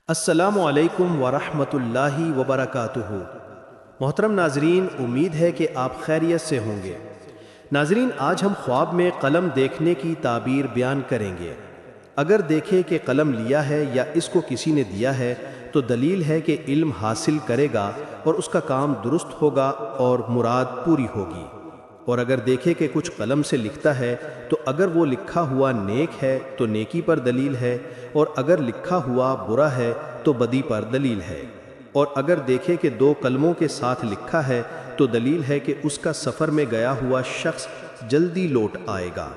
السلام علیکم ورحمۃ اللہ وبرکاتہ۔ محترم ناظرین، امید ہے کہ آپ خیریت سے ہوں گے۔ ناظرین، آج ہم خواب میں قلم دیکھنے کی تعبیر بیان کریں گے۔ اگر دیکھے کہ قلم لیا ہے یا اس کو کسی نے دیا ہے تو دلیل ہے کہ علم حاصل کرے گا اور اس کا کام درست ہوگا اور مراد پوری ہوگی۔ اور اگر دیکھے کہ کچھ قلم سے لکھتا ہے تو اگر وہ لکھا ہوا نیک ہے تو نیکی پر دلیل ہے، اور اگر لکھا ہوا برا ہے تو بدی پر دلیل ہے۔ اور اگر دیکھے کہ دو قلموں کے ساتھ لکھا ہے تو دلیل ہے کہ اس کا سفر میں گیا ہوا شخص جلدی لوٹ آئے گا۔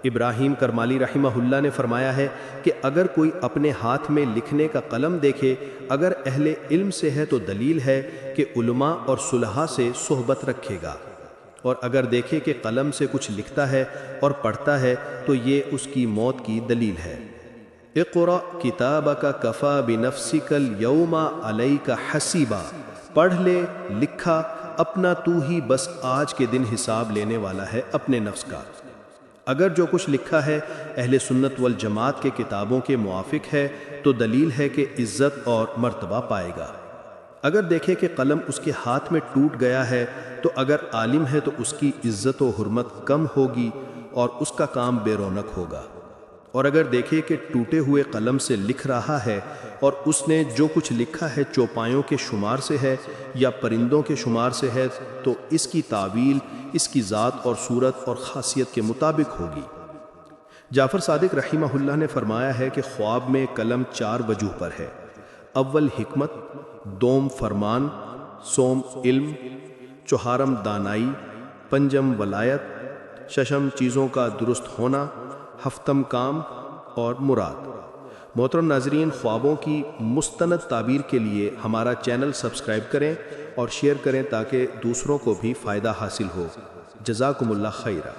ابراہیم کرمالی رحمہ اللہ نے فرمایا ہے کہ اگر کوئی اپنے ہاتھ میں لکھنے کا قلم دیکھے، اگر اہل علم سے ہے تو دلیل ہے کہ علماء اور صلحاء سے صحبت رکھے گا، اور اگر دیکھے کہ قلم سے کچھ لکھتا ہے اور پڑھتا ہے تو یہ اس کی موت کی دلیل ہے۔ اقرأ کتابک کفا بنفسک اليوم علیک حسیبا، پڑھ لے، لکھا، اپنا تو ہی بس آج کے دن حساب لینے والا ہے اپنے نفس کا۔ اگر جو کچھ لکھا ہے اہل سنت والجماعت کے کتابوں کے موافق ہے تو دلیل ہے کہ عزت اور مرتبہ پائے گا۔ اگر دیکھے کہ قلم اس کے ہاتھ میں ٹوٹ گیا ہے تو اگر عالم ہے تو اس کی عزت و حرمت کم ہوگی اور اس کا کام بے رونق ہوگا۔ اور اگر دیکھے کہ ٹوٹے ہوئے قلم سے لکھ رہا ہے اور اس نے جو کچھ لکھا ہے چوپایوں کے شمار سے ہے یا پرندوں کے شمار سے ہے تو اس کی تعویل اس کی ذات اور صورت اور خاصیت کے مطابق ہوگی۔ جعفر صادق رحمہ اللہ نے فرمایا ہے کہ خواب میں قلم 4 وجوہ پر ہے: اول حکمت، دوم فرمان، سوم علم، چوہارم دانائی، پنجم ولایت، ششم چیزوں کا درست ہونا، ہفتم کام اور مراد۔ محترم ناظرین، خوابوں کی مستند تعبیر کے لیے ہمارا چینل سبسکرائب کریں اور شیئر کریں تاکہ دوسروں کو بھی فائدہ حاصل ہو۔ جزاکم اللہ خیرہ۔